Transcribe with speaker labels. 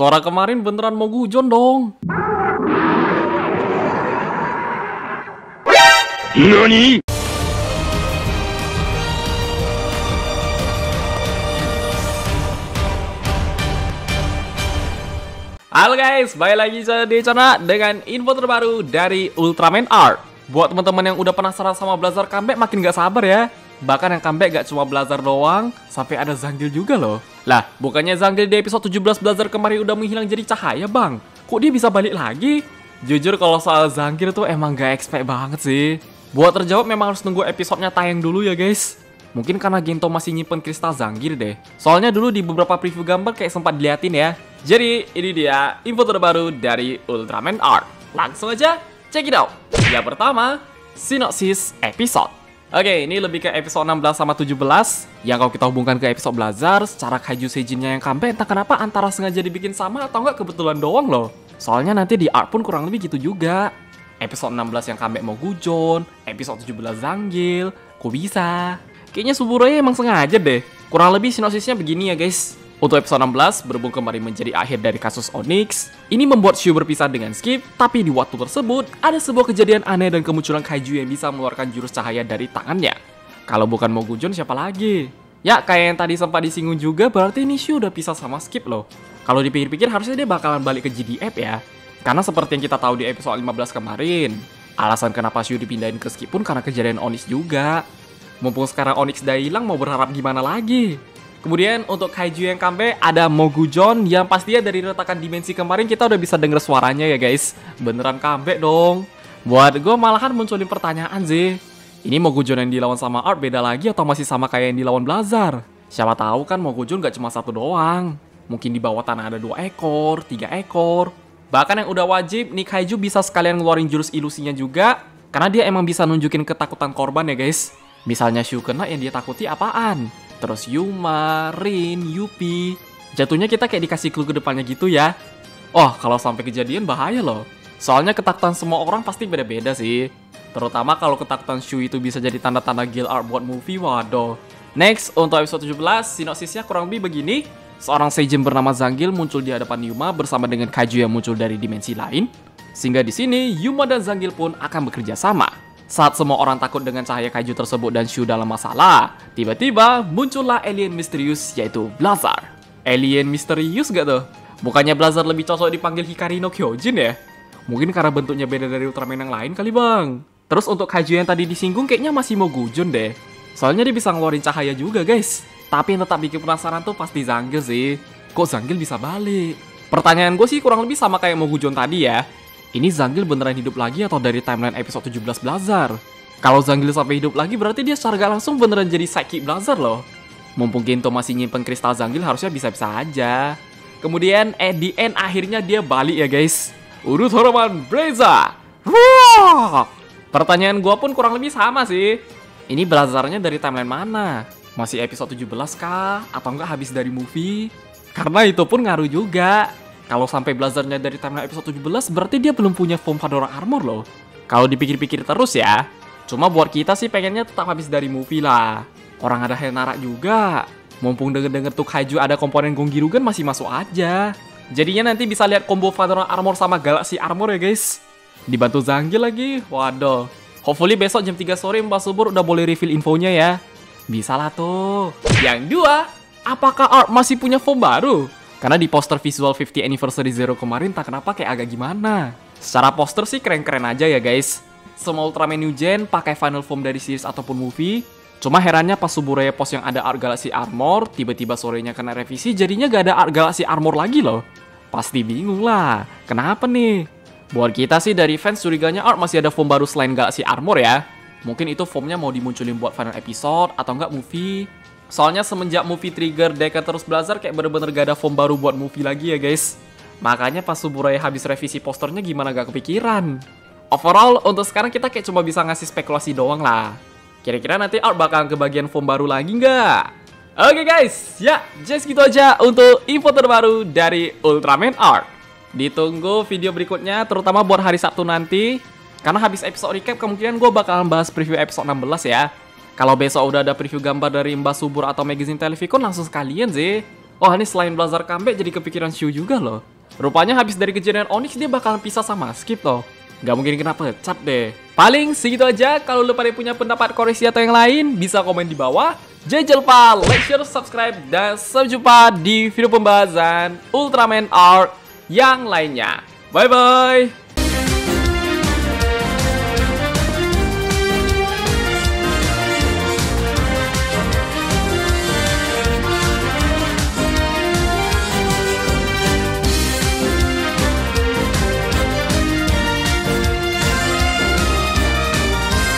Speaker 1: Suara kemarin beneran mau gujon dong.
Speaker 2: NANI?!
Speaker 1: Halo guys, balik lagi di channel dengan info terbaru dari Ultraman Art. Buat teman-teman yang udah penasaran sama Blazar comeback, makin gak sabar ya. Bahkan yang comeback gak cuma Blazar doang, sampai ada Zangiel juga loh. Lah, bukannya Zangiel di episode 17 Blazar kemarin udah menghilang jadi cahaya bang? Kok dia bisa balik lagi? Jujur kalau soal Zangiel tuh emang gak expect banget sih. Buat terjawab memang harus nunggu episodenya tayang dulu ya guys. Mungkin karena Gento masih nyimpen kristal Zangiel deh. Soalnya dulu di beberapa preview gambar kayak sempat diliatin ya. Jadi ini dia info terbaru dari Ultraman Art. Langsung aja check it out. Yang pertama, sinopsis episode. Oke, ini lebih ke episode 16 sama 17. Yang kalau kita hubungkan ke episode Blazar, secara kaiju seijinnya yang comeback entah kenapa antara sengaja dibikin sama atau enggak kebetulan doang loh. Soalnya nanti di art pun kurang lebih gitu juga. Episode 16 yang comeback mau Gujon, episode 17 Zangiel, kok bisa? Kayaknya Suburaya emang sengaja deh. Kurang lebih sinopsisnya begini ya guys. Untuk episode 16, berhubung kembali menjadi akhir dari kasus Onyx, ini membuat Shu berpisah dengan Skip, tapi di waktu tersebut, ada sebuah kejadian aneh dan kemunculan kaiju yang bisa mengeluarkan jurus cahaya dari tangannya. Kalau bukan Mo Gujon, siapa lagi? Ya, kayak yang tadi sempat disinggung juga, berarti ini Shu udah pisah sama Skip loh. Kalau dipikir-pikir, harusnya dia bakalan balik ke GDF ya. Karena seperti yang kita tahu di episode 15 kemarin, alasan kenapa Shu dipindahin ke Skip pun karena kejadian Onyx juga. Mumpung sekarang Onyx udah hilang, mau berharap gimana lagi? Kemudian untuk kaiju yang comeback ada Mo Gujon yang pastinya dari retakan dimensi kemarin kita udah bisa denger suaranya ya guys. Beneran comeback dong. Buat gue malahan munculin pertanyaan sih. Ini Mo Gujon yang dilawan sama Art beda lagi atau masih sama kayak yang dilawan Blazar? Siapa tahu kan Mo Gujon gak cuma satu doang. Mungkin di bawah tanah ada 2 ekor, 3 ekor. Bahkan yang udah wajib nih kaiju bisa sekalian ngeluarin jurus ilusinya juga. Karena dia emang bisa nunjukin ketakutan korban ya guys. Misalnya Shu kena yang dia takuti apaan? Terus Yuma, Rin, Yupi. Jatuhnya kita kayak dikasih clue ke depannya gitu ya. Oh, kalau sampai kejadian bahaya loh. Soalnya ketakutan semua orang pasti beda-beda sih. Terutama kalau ketakutan Shu itu bisa jadi tanda-tanda guild art buat movie, waduh. Next, untuk episode 17, sinopsisnya kurang lebih begini. Seorang seijin bernama Zangiel muncul di hadapan Yuma bersama dengan kaiju yang muncul dari dimensi lain. Sehingga di sini, Yuma dan Zangiel pun akan bekerja sama. Saat semua orang takut dengan cahaya kaiju tersebut dan Shu dalam masalah, tiba-tiba muncullah alien misterius yaitu Blazar. Alien misterius gak tuh? Bukannya Blazar lebih cocok dipanggil Hikari no Kyojin ya? Mungkin karena bentuknya beda dari Ultraman yang lain kali bang. Terus untuk kaiju yang tadi disinggung kayaknya masih Mo Gujon deh. Soalnya dia bisa ngeluarin cahaya juga guys. Tapi yang tetap bikin penasaran tuh pasti Zangiel sih. Kok Zangiel bisa balik? Pertanyaan gue sih kurang lebih sama kayak Mo Gujon tadi ya. Ini Zangiel beneran hidup lagi atau dari timeline episode 17 Blazar? Kalau Zangiel sampai hidup lagi berarti dia secara gak langsung beneran jadi psychic Blazar loh. Mumpung Gento masih nyimpen kristal Zangiel harusnya bisa-bisa aja. Kemudian at the end akhirnya dia balik ya guys. Urut Horoman Breza. Pertanyaan gua pun kurang lebih sama sih. Ini Blazarnya dari timeline mana? Masih episode 17 kah? Atau enggak habis dari movie? Karena itu pun ngaruh juga. Kalau sampai Blazarnya dari timeline episode 17, berarti dia belum punya form Fedora Armor loh. Kalau dipikir-pikir terus ya. Cuma buat kita sih pengennya tetap habis dari movie lah. Orang ada Helnara juga. Mumpung denger-denger tuh kaiju ada komponen Gongirugan masih masuk aja. Jadinya nanti bisa lihat combo Fedora Armor sama Galaxy Armor ya guys. Dibantu Zangiel lagi, waduh. Hopefully besok jam 3 sore Mbak Subur udah boleh reveal infonya ya. Bisa lah tuh. Yang dua, apakah Art masih punya form baru? Karena di poster visual 50 Anniversary Zero kemarin tak kenapa kayak agak gimana. Secara poster sih keren-keren aja ya guys. Semua Ultraman New Gen pakai final form dari series ataupun movie. Cuma herannya pas Suburaya pos yang ada Art Galaxy Armor, tiba-tiba sorenya kena revisi jadinya gak ada Art Galaxy Armor lagi loh. Pasti bingung lah, kenapa nih? Buat kita sih dari fans curiganya Art masih ada form baru selain Galaxy Armor ya. Mungkin itu formnya mau dimunculin buat final episode atau enggak movie. Soalnya semenjak movie trigger Deca terus Blazar kayak bener-bener gak ada form baru buat movie lagi ya guys. Makanya pas Suburaya habis revisi posternya gimana gak kepikiran. Overall untuk sekarang kita kayak cuma bisa ngasih spekulasi doang lah. Kira-kira nanti Art bakal kebagian form baru lagi nggak? Oke guys, ya just gitu aja untuk info terbaru dari Ultraman Art. Ditunggu video berikutnya terutama buat hari Sabtu nanti. Karena habis episode recap kemungkinan gue bakalan bahas preview episode 16 ya. Kalau besok udah ada preview gambar dari Mbak Subur atau magazine Televikon langsung sekalian sih. Oh, ini selain Blazar comeback jadi kepikiran Shu juga loh. Rupanya habis dari kejadian Onyx dia bakalan pisah sama Skip loh. Gak mungkin kena pecat deh. Paling segitu aja. Kalau lu pada punya pendapat koreksi atau yang lain, bisa komen di bawah. Jangan lupa like, share, subscribe, dan sampai jumpa di video pembahasan Ultraman Arc yang lainnya. Bye-bye!